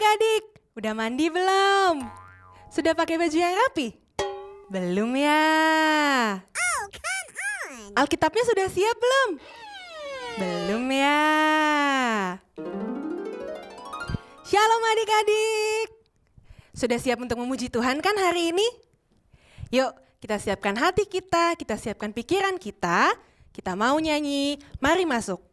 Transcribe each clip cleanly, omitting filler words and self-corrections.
adik-adik, udah mandi belum? Sudah pakai baju yang rapi? Belum ya? Alkitabnya sudah siap belum? Belum ya? Shalom adik-adik. Sudah siap untuk memuji Tuhan kan hari ini? Yuk kita siapkan hati kita siapkan pikiran kita mau nyanyi, mari masuk.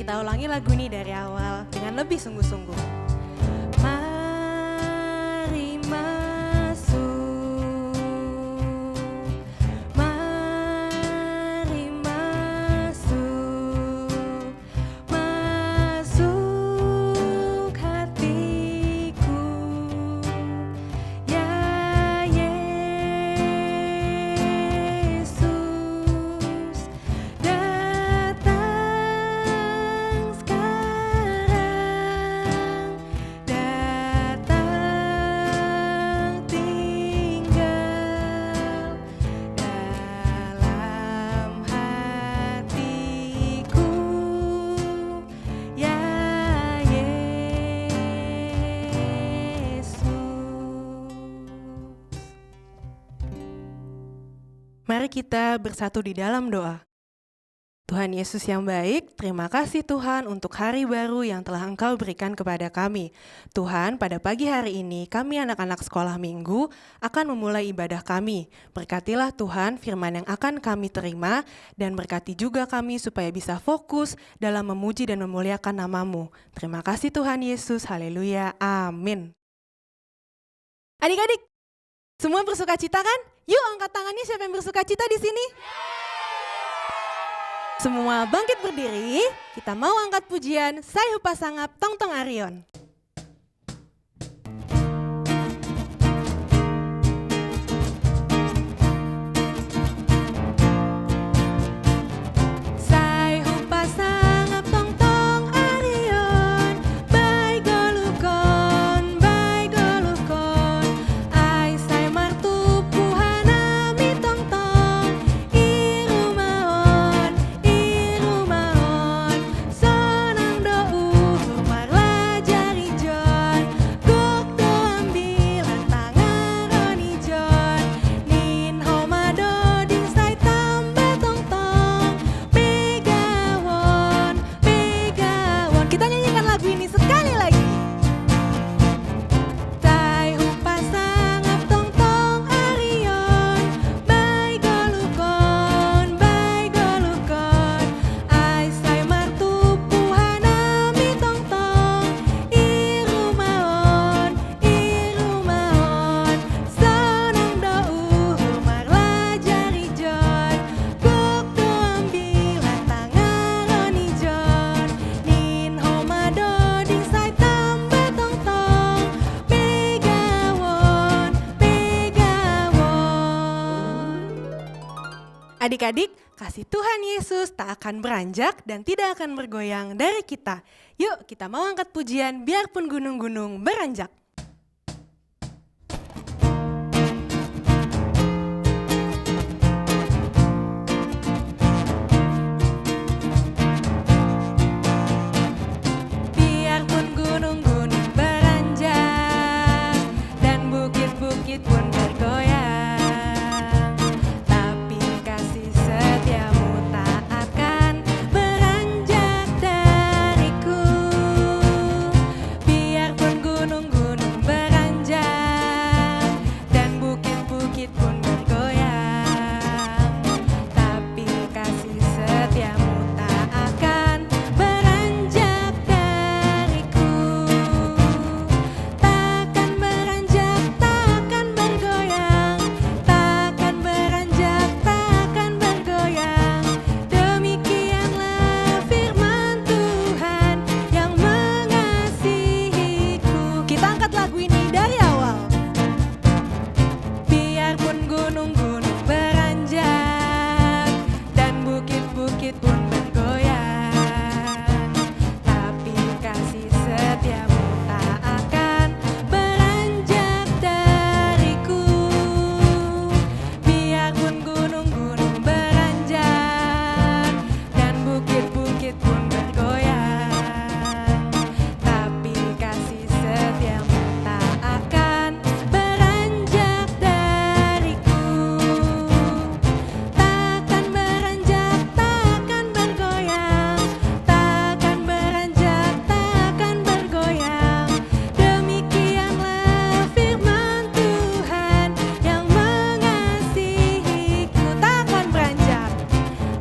Kita ulangi lagu ini dari awal dengan lebih sungguh-sungguh. Mari masuk, mari masuk, masuk hatiku, ya Yesus, datang Mari kita bersatu di dalam doa. Tuhan Yesus yang baik, terima kasih Tuhan untuk hari baru yang telah Engkau berikan kepada kami. Tuhan, pada pagi hari ini kami anak-anak sekolah minggu akan memulai ibadah kami. Berkatilah Tuhan firman yang akan kami terima dan berkati juga kami supaya bisa fokus dalam memuji dan memuliakan nama-Mu. Terima kasih Tuhan Yesus, haleluya, amin. Adik-adik, semua bersuka cita kan? Yuk angkat tangannya siapa yang bersuka cita di sini? Semua bangkit berdiri, kita mau angkat pujian Sai Hupa Sangap Tongtong Arion. Adik-adik, kasih Tuhan Yesus tak akan beranjak dan tidak akan bergoyang dari kita. Yuk kita mau angkat pujian biarpun gunung-gunung beranjak. Biarpun gunung-gunung beranjak dan bukit-bukit pun bergoyang. Tapi kasih setiamu tak akan bukit pun bergoyang. Tapi kasih setiamu tak akan beranjak dariku. Biarpun gunung-gunung beranjak dan bukit-bukit pun bergoyang, tapi kasih setiamu tak akan beranjak dariku. Takkan beranjak, takkan bergoyang, takkan beranjak, takkan bergoyang. Demikianlah firman Tuhan yang mengasihiku. Takkan beranjak,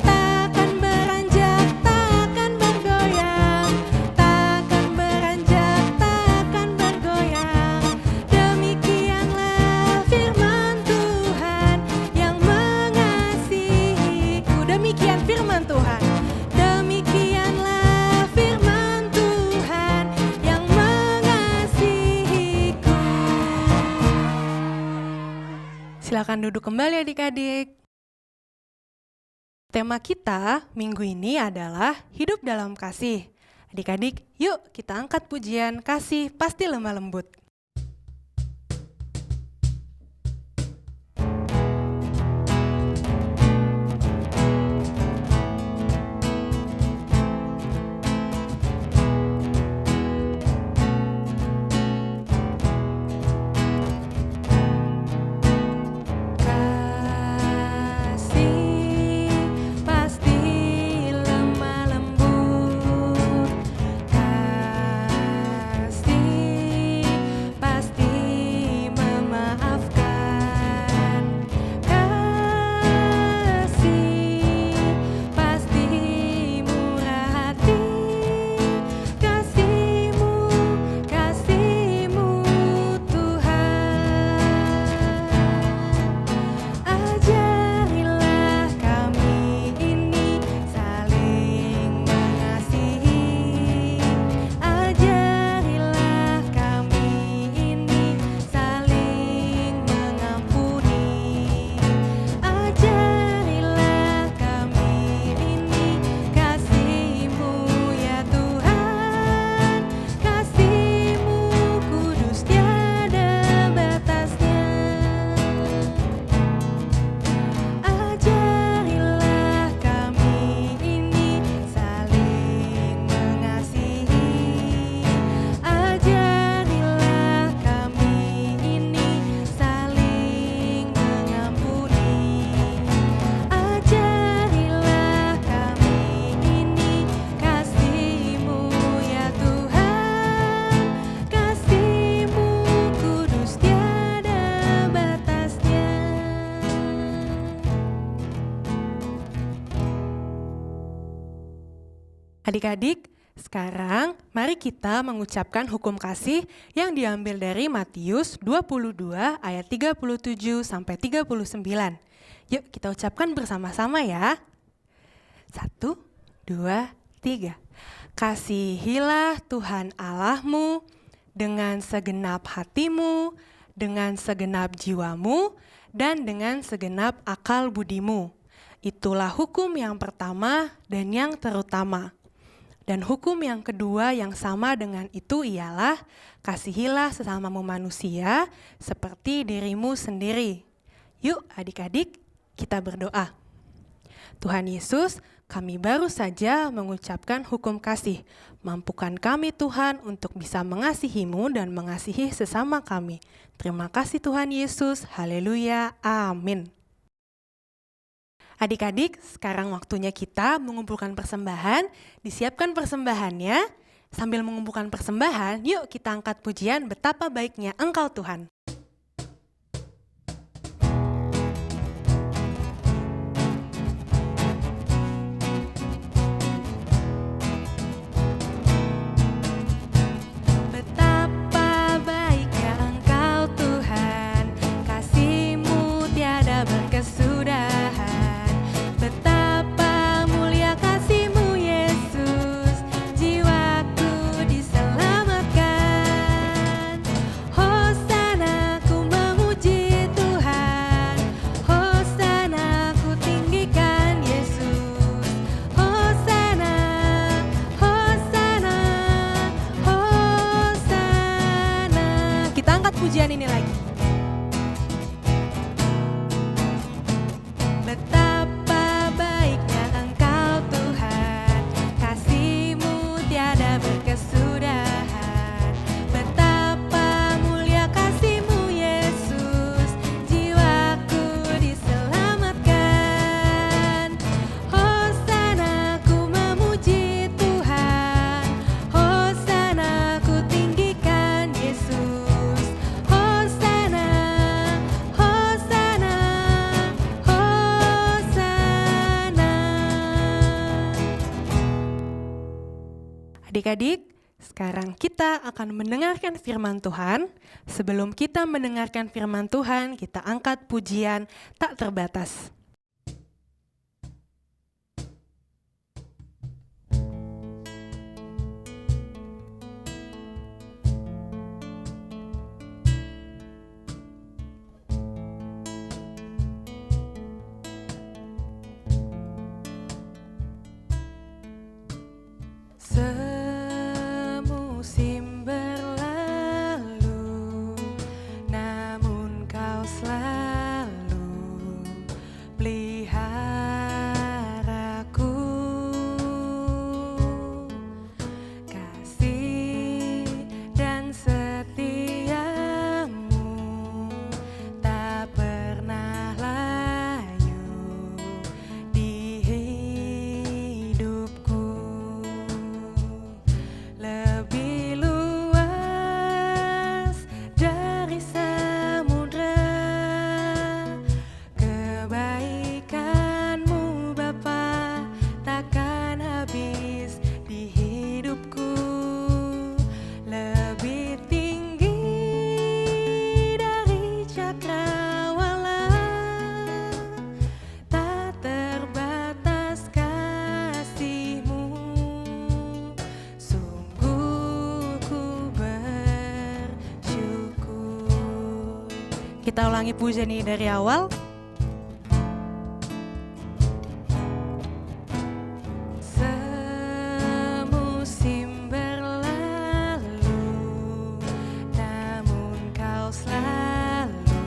takkan beranjak, takkan bergoyang, takkan beranjak, takkan bergoyang. Demikianlah firman Tuhan yang mengasihiku. Demikian firman Tuhan. Demikianlah firman Tuhan yang mengasihiku. Silakan duduk kembali adik-adik. Tema kita minggu ini adalah hidup dalam kasih. Adik-adik, yuk kita angkat pujian kasih pasti lemah lembut. Kasih pasti lemah lembut, kasih pasti memaafkan, kasih pasti murah hati, kasih-Mu, kasih-Mu Tuhan. Ajarilah kami ini saling mengasihi. Ajarilah kami ini saling mengampuni. Ajarilah kami ini kasih-Mu ya Tuhan. Kasih-Mu kudus tiada batasnya. Ajarilah kami ini saling mengasihi. Ajarilah kami ini saling mengampuni. Ajarilah kami ini kasih-Mu ya Tuhan. Kasih-Mu kudus tiada batasnya. Adik-adik, sekarang mari kita mengucapkan hukum kasih yang diambil dari Matius 22 ayat 37 sampai 39. Yuk kita ucapkan bersama-sama ya. 1, 2, 3. Kasihilah Tuhan Allahmu dengan segenap hatimu, dengan segenap jiwamu, dan dengan segenap akal budimu. Itulah hukum yang pertama dan yang terutama. Dan hukum yang kedua yang sama dengan itu ialah kasihilah sesamamu manusia seperti dirimu sendiri. Yuk adik-adik, kita berdoa. Tuhan Yesus, kami baru saja mengucapkan hukum kasih. Mampukan kami Tuhan untuk bisa mengasihi-Mu dan mengasihi sesama kami. Terima kasih Tuhan Yesus, haleluya, amin. Adik-adik, sekarang waktunya kita mengumpulkan persembahan. Disiapkan persembahannya. Sambil mengumpulkan persembahan, yuk kita angkat pujian betapa baiknya Engkau Tuhan. Betapa baiknya Engkau Tuhan, kasih-Mu tiada berkesudahan. Betapa mulia kasih-Mu Yesus, jiwaku diselamatkan. Hosana Adik-adik, sekarang kita akan mendengarkan firman Tuhan. Sebelum kita mendengarkan firman Tuhan, kita angkat pujian tak terbatas. Semusim berlalu, namun kau selalu peliharaku. Kasih dan setiamu tak pernah layu di hidupku. Lebih luas dari samudra, kebaikanmu Bapa takkan habis di hidupku. Lebih tinggi dari cakrawala, tak terbatas kasih-Mu. Sungguh ku bersyukur. Kita ulangi pujian ini dari awal. Semusim berlalu, namun kau selalu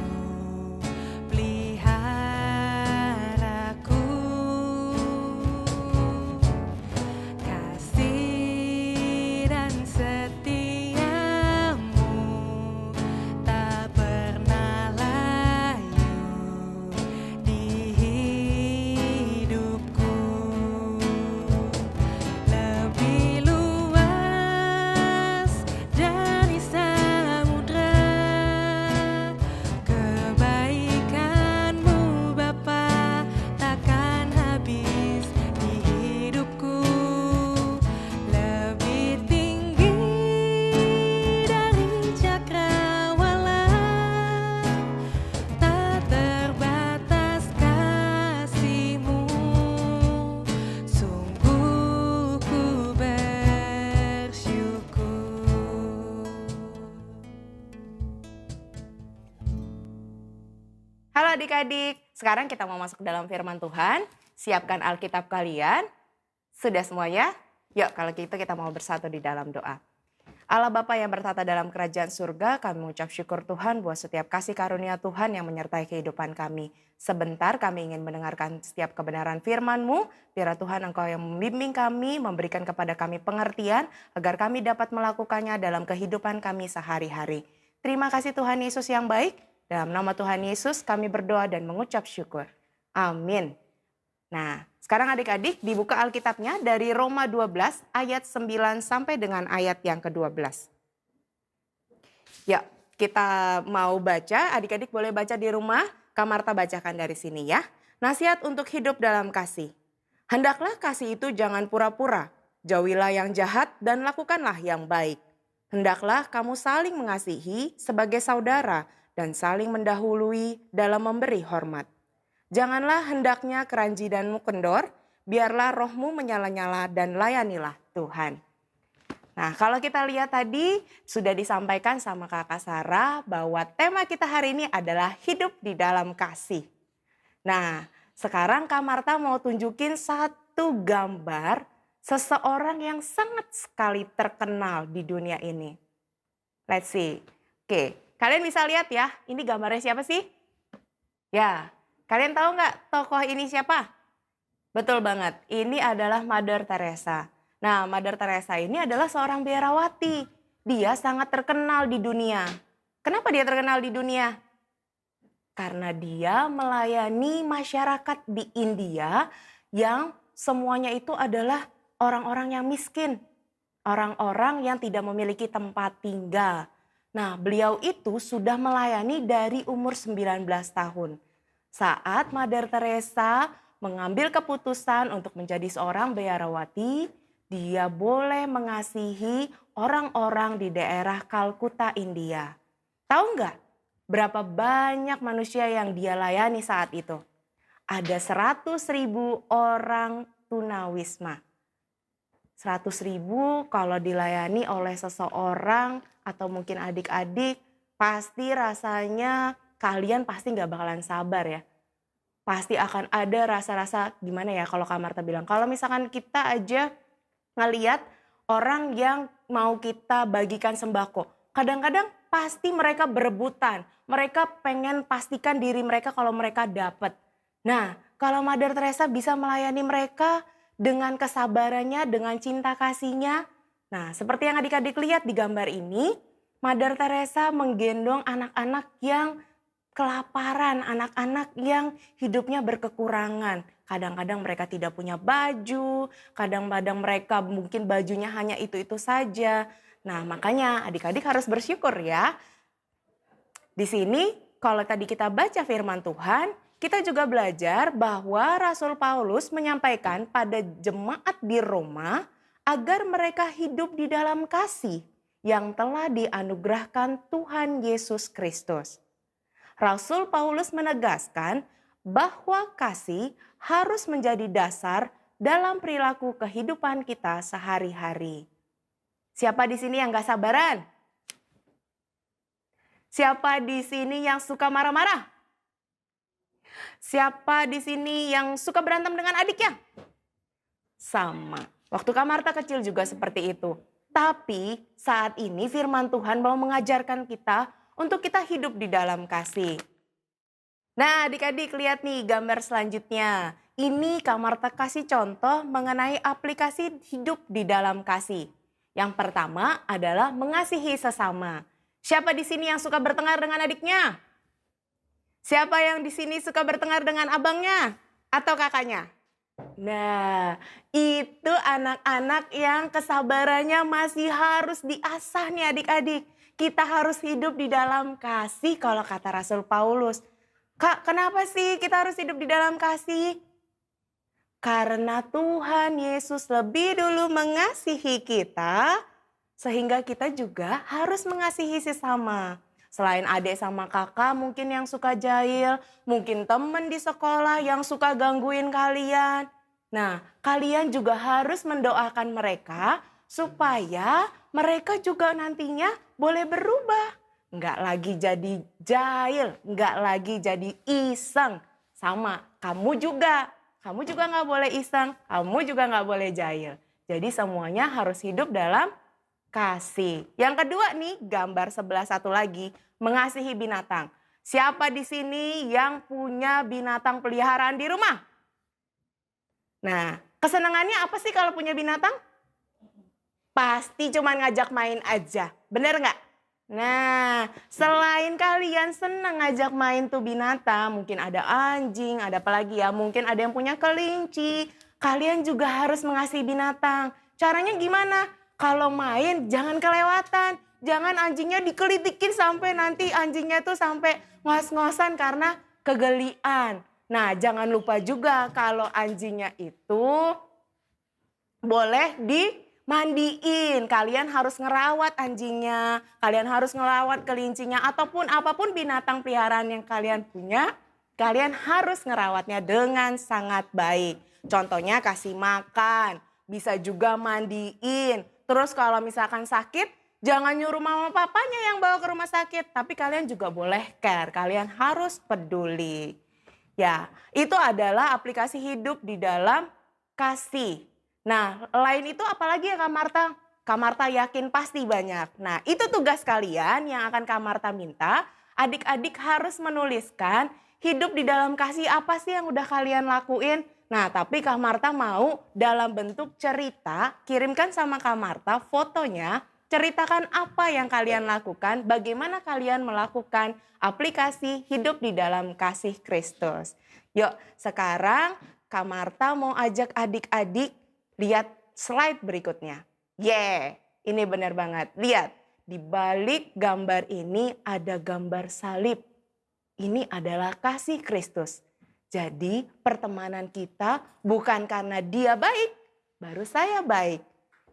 peliharaku. Kasih dan setiamu tak pernah layu di hidupku. Lebih luas dari samudra, kebaikanmu Bapa takkan habis di hidupku. Lebih tinggi dari cakrawala, tak terbatas kasih-Mu. Sungguh ku bersyukur. Halo adik-adik, sekarang kita mau masuk dalam firman Tuhan. Siapkan Alkitab kalian. Sudah semuanya? Yuk kalau gitu kita mau bersatu di dalam doa. Allah Bapa yang bertata dalam kerajaan surga, kami mengucap syukur Tuhan buat setiap kasih karunia Tuhan yang menyertai kehidupan kami. Sebentar kami ingin mendengarkan setiap kebenaran firman-Mu. Biar Tuhan Engkau yang membimbing kami, memberikan kepada kami pengertian, agar kami dapat melakukannya dalam kehidupan kami sehari-hari. Terima kasih Tuhan Yesus yang baik. Dalam nama Tuhan Yesus kami berdoa dan mengucap syukur. Amin. Nah, sekarang adik-adik dibuka Alkitabnya dari Roma 12 ayat 9 sampai dengan ayat yang ke-12. Ya, kita mau baca, adik-adik boleh baca di rumah, Kak Marta bacakan dari sini ya. Nasihat untuk hidup dalam kasih. Hendaklah kasih itu jangan pura-pura, jauhilah yang jahat dan lakukanlah yang baik. Hendaklah kamu saling mengasihi sebagai saudara dan saling mendahului dalam memberi hormat. Janganlah hendaknya keranji dan kendor, biarlah rohmu menyala-nyala dan layanilah Tuhan. Nah, kalau kita lihat tadi sudah disampaikan sama Kakak Sarah bahwa tema kita hari ini adalah hidup di dalam kasih. Nah, sekarang Kak Marta mau tunjukin satu gambar seseorang yang sangat sekali terkenal di dunia ini. Let's see. Oke, kalian bisa lihat ya, ini gambarnya siapa sih? Ya, kalian tahu nggak tokoh ini siapa? Betul banget, ini adalah Mother Teresa. Nah, Mother Teresa ini adalah seorang biarawati. Dia sangat terkenal di dunia. Kenapa dia terkenal di dunia? Karena dia melayani masyarakat di India yang semuanya itu adalah orang-orang yang miskin. Orang-orang yang tidak memiliki tempat tinggal. Nah, beliau itu sudah melayani dari umur 19 tahun. Saat Mother Teresa mengambil keputusan untuk menjadi seorang biarawati, dia boleh mengasihi orang-orang di daerah Kalkuta, India. Tahu nggak berapa banyak manusia yang dia layani saat itu? Ada 100.000 orang tunawisma. 100.000 kalau dilayani oleh seseorang atau mungkin adik-adik, pasti rasanya kalian pasti nggak bakalan sabar ya. Pasti akan ada rasa-rasa gimana ya kalau Kak Marta bilang. Kalau misalkan kita aja ngeliat orang yang mau kita bagikan sembako. Kadang-kadang pasti mereka berebutan. Mereka pengen pastikan diri mereka kalau mereka dapat. Nah, kalau Mother Teresa bisa melayani mereka dengan kesabarannya, dengan cinta kasihnya. Nah, seperti yang adik-adik lihat di gambar ini, Mother Teresa menggendong anak-anak yang kelaparan, anak-anak yang hidupnya berkekurangan. Kadang-kadang mereka tidak punya baju, kadang-kadang mereka mungkin bajunya hanya itu-itu saja. Nah, makanya adik-adik harus bersyukur ya. Di sini kalau tadi kita baca firman Tuhan, kita juga belajar bahwa Rasul Paulus menyampaikan pada jemaat di Roma agar mereka hidup di dalam kasih yang telah dianugerahkan Tuhan Yesus Kristus. Rasul Paulus menegaskan bahwa kasih harus menjadi dasar dalam perilaku kehidupan kita sehari-hari. Siapa di sini yang gak sabaran? Siapa di sini yang suka marah-marah? Siapa di sini yang suka berantem dengan adiknya? Sama. Waktu Kak Marta kecil juga seperti itu. Tapi saat ini firman Tuhan mau mengajarkan kita untuk kita hidup di dalam kasih. Nah, adik-adik lihat nih gambar selanjutnya. Ini Kak Marta kasih contoh mengenai aplikasi hidup di dalam kasih. Yang pertama adalah mengasihi sesama. Siapa di sini yang suka bertengkar dengan adiknya? Siapa yang di sini suka bertengkar dengan abangnya atau kakaknya? Nah, itu anak-anak yang kesabarannya masih harus diasah nih adik-adik. Kita harus hidup di dalam kasih kalau kata Rasul Paulus. Kak, kenapa sih kita harus hidup di dalam kasih? Karena Tuhan Yesus lebih dulu mengasihi kita, sehingga kita juga harus mengasihi sesama. Selain adik sama kakak mungkin yang suka jahil, mungkin temen di sekolah yang suka gangguin kalian. Nah, kalian juga harus mendoakan mereka supaya mereka juga nantinya boleh berubah. Nggak lagi jadi jahil, nggak lagi jadi iseng. Sama, kamu juga nggak boleh iseng, kamu juga nggak boleh jahil. Jadi semuanya harus hidup dalam kasih. Yang kedua nih, gambar sebelah satu lagi, mengasihi binatang. Siapa di sini yang punya binatang peliharaan di rumah? Nah, kesenangannya apa sih kalau punya binatang? Pasti cuma ngajak main aja, bener nggak? Nah, selain kalian senang ngajak main tuh binatang, mungkin ada anjing, ada apa lagi ya, mungkin ada yang punya kelinci, kalian juga harus mengasihi binatang. Caranya gimana? Kalau main jangan kelewatan, jangan anjingnya dikelitikin sampai nanti anjingnya tuh sampai ngos-ngosan karena kegelian. Nah, jangan lupa juga kalau anjingnya itu boleh dimandiin. Kalian harus ngerawat anjingnya, kalian harus ngerawat kelincinya, ataupun apapun binatang peliharaan yang kalian punya, kalian harus ngerawatnya dengan sangat baik. Contohnya kasih makan, bisa juga mandiin. Terus kalau misalkan sakit, jangan nyuruh mama papanya yang bawa ke rumah sakit, tapi kalian juga boleh care, kalian harus peduli. Ya, itu adalah aplikasi hidup di dalam kasih. Nah, lain itu apalagi ya Kak Marta? Kak Marta yakin pasti banyak. Nah, itu tugas kalian yang akan Kak Marta minta. Adik-adik harus menuliskan hidup di dalam kasih apa sih yang udah kalian lakuin. Nah, tapi Kak Marta mau dalam bentuk cerita, kirimkan sama Kak Marta fotonya, ceritakan apa yang kalian lakukan, bagaimana kalian melakukan aplikasi hidup di dalam kasih Kristus. Yuk, sekarang Kak Marta mau ajak adik-adik lihat slide berikutnya. Ini benar banget. Lihat, di balik gambar ini ada gambar salib. Ini adalah kasih Kristus. Jadi pertemanan kita bukan karena dia baik, baru saya baik.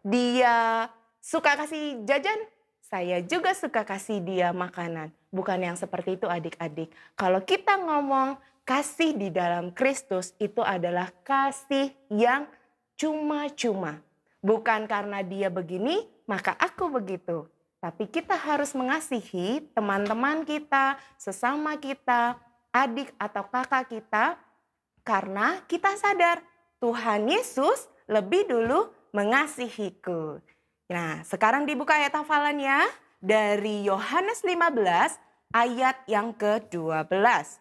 dia suka kasih jajan, saya juga suka kasih dia makanan. Bukan yang seperti itu adik-adik. Kalau kita ngomong kasih di dalam Kristus itu adalah kasih yang cuma-cuma. Bukan karena dia begini, maka aku begitu. Tapi kita harus mengasihi teman-teman kita, sesama kita, adik atau kakak kita, karena kita sadar Tuhan Yesus lebih dulu mengasihiku. Nah, sekarang dibuka ayat hafalannya dari Yohanes 15 ayat yang ke-12.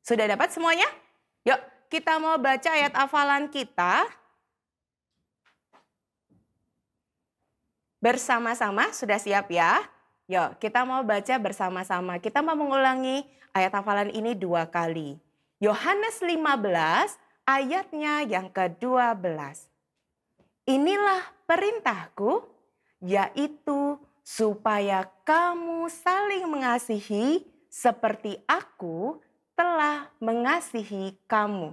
Sudah dapat semuanya? Yuk, kita mau baca ayat hafalan kita bersama-sama. Sudah siap ya? Yuk, kita mau baca bersama-sama. Kita mau mengulangi ayat hafalan ini 2 kali. Yohanes 15 ayatnya yang ke-12. Inilah perintahku, yaitu supaya kamu saling mengasihi seperti aku telah mengasihi kamu.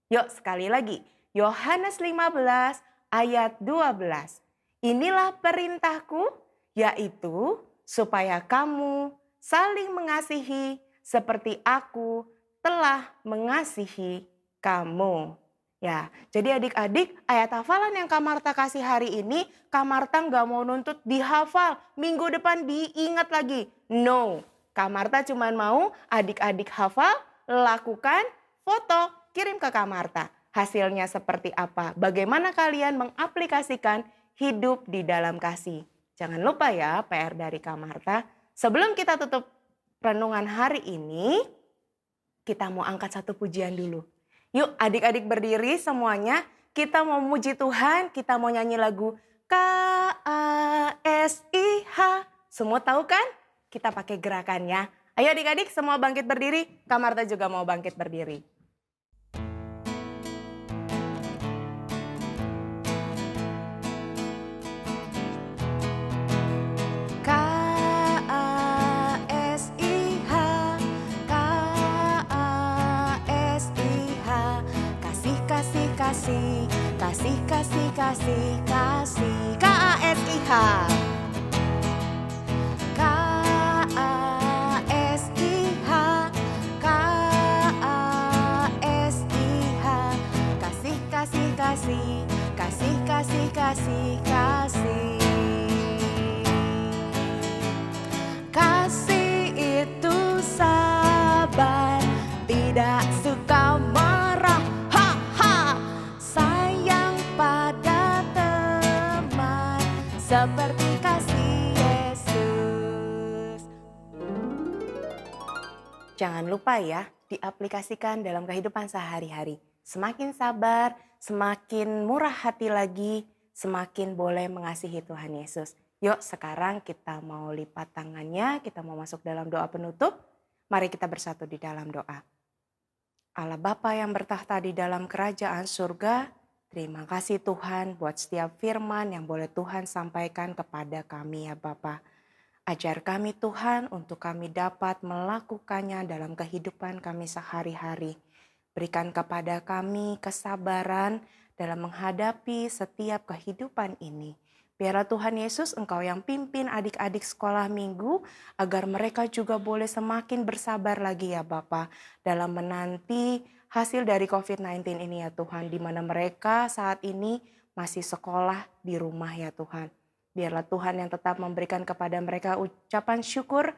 Yuk sekali lagi, Yohanes 15 ayat 12. Inilah perintahku, yaitu supaya kamu saling mengasihi seperti aku telah mengasihi kamu. Ya, jadi adik-adik, ayat hafalan yang Kak Marta kasih hari ini, Kak Marta nggak mau nuntut dihafal, minggu depan diingat lagi. No, Kak Marta cuma mau adik-adik hafal, lakukan, foto, kirim ke Kak Marta. Hasilnya seperti apa? Bagaimana kalian mengaplikasikan hidup di dalam kasih? Jangan lupa ya PR dari Kak Marta. Sebelum kita tutup renungan hari ini, kita mau angkat satu pujian dulu. Yuk adik-adik berdiri semuanya, kita mau muji Tuhan, kita mau nyanyi lagu KASIH. Semua tahu kan? Kita pakai gerakannya. Ayo adik-adik semua bangkit berdiri, Kak Marta juga mau bangkit berdiri. Kasih, kasih, kasih, kasih, kasih, KASIH. KASIH, KASIH, kasih, kasih, kasih, kasih, kasih, kasih, kasih. Kasih itu sabar, tidak suka marah. Seperti kasih Yesus. Jangan lupa ya, diaplikasikan dalam kehidupan sehari-hari. Semakin sabar, semakin murah hati lagi, semakin boleh mengasihi Tuhan Yesus. Yuk sekarang kita mau lipat tangannya, kita mau masuk dalam doa penutup. Mari kita bersatu di dalam doa. Allah Bapa yang bertahta di dalam kerajaan surga, terima kasih Tuhan buat setiap firman yang boleh Tuhan sampaikan kepada kami ya Bapa. Ajar kami Tuhan untuk kami dapat melakukannya dalam kehidupan kami sehari-hari. Berikan kepada kami kesabaran dalam menghadapi setiap kehidupan ini. Biarlah Tuhan Yesus Engkau yang pimpin adik-adik sekolah minggu agar mereka juga boleh semakin bersabar lagi ya Bapa dalam menanti hasil dari COVID-19 ini ya Tuhan, di mana mereka saat ini masih sekolah di rumah ya Tuhan. Biarlah Tuhan yang tetap memberikan kepada mereka ucapan syukur,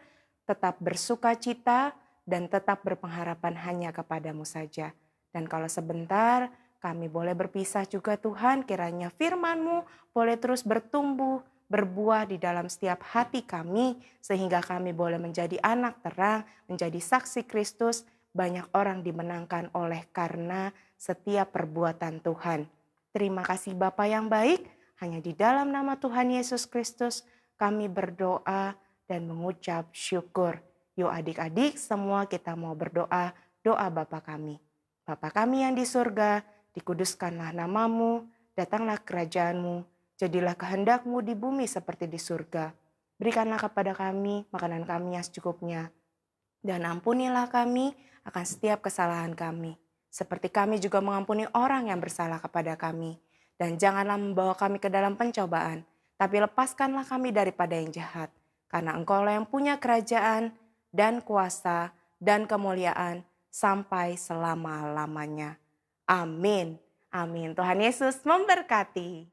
tetap bersuka cita, dan tetap berpengharapan hanya kepadamu saja. Dan kalau sebentar kami boleh berpisah juga Tuhan, kiranya firman-Mu boleh terus bertumbuh, berbuah di dalam setiap hati kami, sehingga kami boleh menjadi anak terang, menjadi saksi Kristus. Banyak orang dimenangkan oleh karena setiap perbuatan Tuhan. Terima kasih Bapa yang baik, hanya di dalam nama Tuhan Yesus Kristus kami berdoa dan mengucap syukur. Yuk adik-adik semua kita mau berdoa, doa Bapa kami. Bapa kami yang di surga, dikuduskanlah namamu, datanglah kerajaan-Mu, jadilah kehendak-Mu di bumi seperti di surga. Berikanlah kepada kami makanan kami yang secukupnya, dan ampunilah kami akan setiap kesalahan kami, seperti kami juga mengampuni orang yang bersalah kepada kami. Dan janganlah membawa kami ke dalam pencobaan, tapi lepaskanlah kami daripada yang jahat. Karena Engkaulah yang punya kerajaan dan kuasa dan kemuliaan sampai selama-lamanya. Amin. Amin. Tuhan Yesus memberkati.